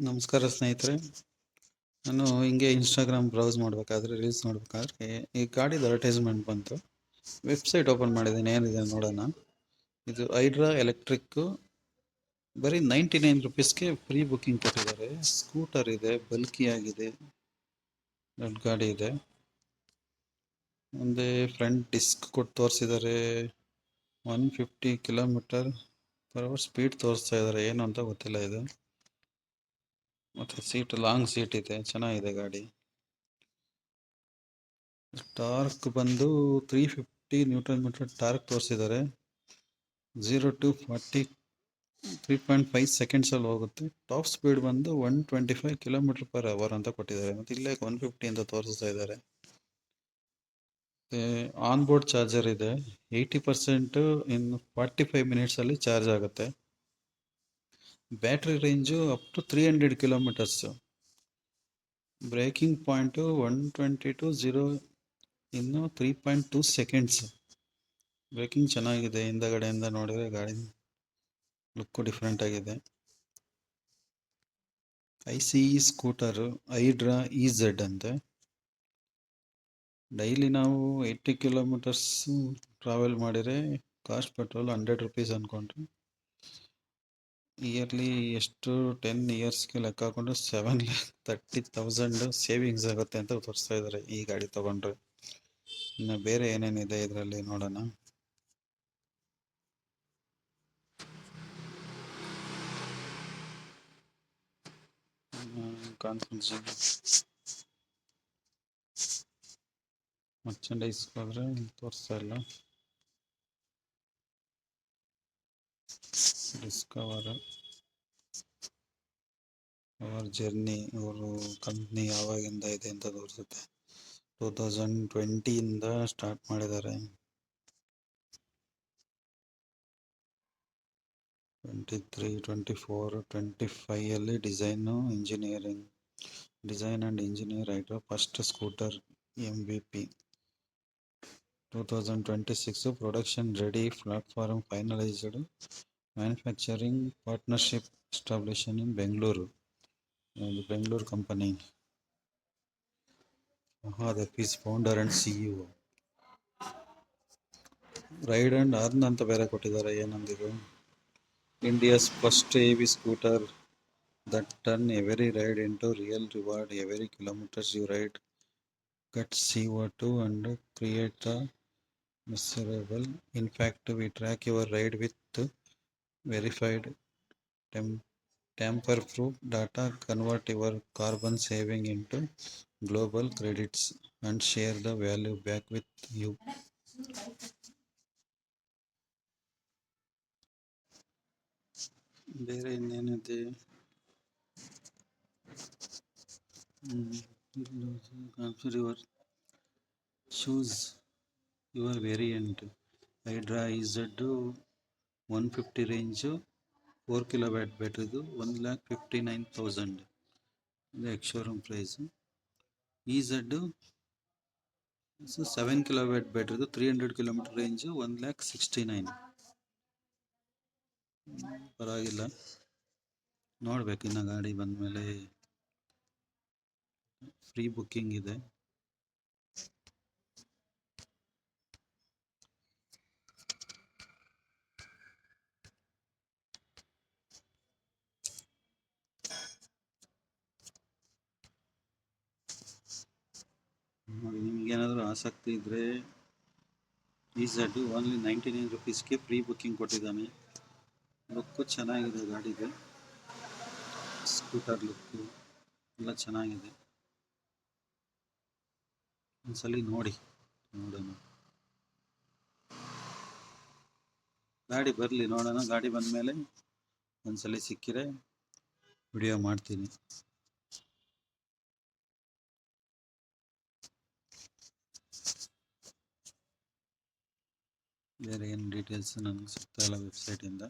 ನಮಸ್ಕಾರ ಸ್ನೇಹಿತರೆ. ನಾನು ಹಿಂಗೆ ಇನ್ಸ್ಟಾಗ್ರಾಮ್ ಬ್ರೌಸ್ ಮಾಡಬೇಕಾದ್ರೆ ರೀಲ್ಸ್ ನೋಡಬೇಕಾದ್ರೆ ಈ ಗಾಡಿದು ಅಡ್ವರ್ಟೈಸ್ಮೆಂಟ್ ಬಂತು. ವೆಬ್ಸೈಟ್ ಓಪನ್ ಮಾಡಿದ್ದೀನಿ, ಏನಿದೆ ನೋಡೋಣ. ಇದು ಹೈಡ್ರಾ ಎಲೆಕ್ಟ್ರಿಕ್ಕು, ಬರೀ 99 ರುಪೀಸ್ಗೆ ಫ್ರೀ ಬುಕ್ಕಿಂಗ್ ಕೊಟ್ಟಿದ್ದಾರೆ. ಸ್ಕೂಟರ್ ಇದೆ, ಬಲ್ಕಿ ಆಗಿದೆ, ದೊಡ್ಡ ಗಾಡಿ ಇದೆ. ಮುಂದೆ ಫ್ರಂಟ್ ಡಿಸ್ಕ್ ಕೊಟ್ಟು ತೋರಿಸಿದ್ದಾರೆ. 150 km/h ಸ್ಪೀಡ್ ತೋರಿಸ್ತಾ ಇದ್ದಾರೆ, ಏನು ಅಂತ ಗೊತ್ತಿಲ್ಲ ಇದು. ಮತ್ತು ಸೀಟ್ ಲಾಂಗ್ ಸೀಟ್ ಇದೆ, ಚೆನ್ನಾಗಿದೆ ಗಾಡಿ. ಟಾರ್ಕ್ ಬಂದು 350 Nm ಟಾರ್ಕ್ ತೋರಿಸಿದ್ದಾರೆ. 0 to 40 3.5 ಸೆಕೆಂಡ್ಸಲ್ಲಿ ಹೋಗುತ್ತೆ. ಟಾಪ್ ಸ್ಪೀಡ್ ಬಂದು 125 km/h ಅಂತ ಕೊಟ್ಟಿದ್ದಾರೆ. ಮತ್ತು ಇಲ್ಲೇ 150 ಅಂತ ತೋರಿಸ್ತಾ ಇದ್ದಾರೆ. ಆನ್ ಬೋರ್ಡ್ ಚಾರ್ಜರ್ ಇದೆ. 80% ಇನ್ 45 ಮಿನಿಟ್ಸಲ್ಲಿ ಚಾರ್ಜ್ ಆಗುತ್ತೆ. Battery range up to 300 km. Braking point 120 to 0 ಇನ್ನು 3.2 ಸೆಕೆಂಡ್ಸ್. ಬ್ರೇಕಿಂಗ್ ಚೆನ್ನಾಗಿದೆ. ಹಿಂದಗಡೆಯಿಂದ ನೋಡಿದರೆ ಗಾಡಿ ಲುಕ್ಕು ಡಿಫ್ರೆಂಟ್ ಆಗಿದೆ. ICE ಸ್ಕೂಟರು, ಹೈಡ್ರಾ EZ ಅಂತೆ. ಡೈಲಿ ನಾವು 80 km ಟ್ರಾವೆಲ್ ಮಾಡಿದರೆ ಕಾಸ್ಟ್ ಪೆಟ್ರೋಲ್ 100 ರುಪೀಸ್ ಅಂದ್ಕೊಂಡ್ರೆ ಇಯರ್ಲಿ ಎಷ್ಟು 10 ಇಯರ್ಸ್ಗೆ ಲೆಕ್ಕ ಹಾಕೊಂಡ್ರೆ 7,30,000 ಸೇವಿಂಗ್ಸ್ ಆಗುತ್ತೆ ಅಂತ ತೋರಿಸ್ತಾ ಇದ್ದಾರೆ ಈ ಗಾಡಿ ತೊಗೊಂಡ್ರೆ. ಇನ್ನು ಬೇರೆ ಏನೇನಿದೆ ಇದರಲ್ಲಿ ನೋಡೋಣ. ಮರ್ಚೆಂಡೈಸ್ ಹೋದರೆ ತೋರಿಸ್ತಾ ಇಲ್ಲ. ಡಿಸ್ಕವರ್ ಅವರ್ ಜರ್ನಿ, ಅವರು ಕಂಪ್ನಿ ಯಾವಾಗಿಂದ ಇದೆ ಅಂತ ತೋರಿಸುತ್ತೆ. 2020ಇಂದ ಸ್ಟಾರ್ಟ್ ಮಾಡಿದ್ದಾರೆ. 23, 24, 25 design engineering, design and engineer Hydra first scooter MVP. 2026 production ready, platform finalised, manufacturing partnership establishment in Bengaluru. ಒಂದು Bengaluru company. Mahadev is founder and CEO. Ride and earn ಅಂತ ಬೇರೆ ಕೊಟ್ಟಿದ್ದಾರೆ. ಏನಂದಿದು? India's first EV scooter that turn every ride into real reward. Every kilometers you ride cuts CO2 and create a miserable. In fact, we track your ride with verified tamper-proof data, convert your carbon saving into global credits and share the value back with you. ಬೇರೆ ಇನ್ನೇನಿದೆ? choose your variant. Hydra EZ 150 range, 4 kW ಬ್ಯಾಟ್ರಿದು, 1,59,000 ಇದು X showroom price. EZ 7 kW ಬ್ಯಾಟ್ರಿದು, 300 km range, 1,69,000. ಪರವಾಗಿಲ್ಲ, ನೋಡ್ಬೇಕು ಇನ್ನು ಗಾಡಿ ಬಂದಮೇಲೆ. Free booking ಇದೆ. ನೋಡಿ, ನಿಮಗೇನಾದರೂ ಆಸಕ್ತಿ ಇದ್ದರೆ EZ ಓನ್ಲಿ 99 ರುಪೀಸ್ಗೆ ಫ್ರೀ ಬುಕ್ಕಿಂಗ್ ಕೊಟ್ಟಿದ್ದಾನೆ. ಲುಕ್ಕು ಚೆನ್ನಾಗಿದೆ ಗಾಡಿಗೆ, ಸ್ಕೂಟರ್ ಲುಕ್ಕು ಎಲ್ಲ ಚೆನ್ನಾಗಿದೆ. ಒಂದ್ಸಲಿ ನೋಡೋಣ. ಗಾಡಿ ಬರಲಿ, ನೋಡೋಣ. ಗಾಡಿ ಬಂದಮೇಲೆ ಒಂದ್ಸಲಿ ಸಿಕ್ಕಿರೆ ವಿಡಿಯೋ ಮಾಡ್ತೀನಿ. ಬೇರೆ ಏನು ಡೀಟೇಲ್ಸ್ ನನಗೆ ಸಿಗ್ತಾಯಿಲ್ಲ ವೆಬ್ಸೈಟಿಂದ.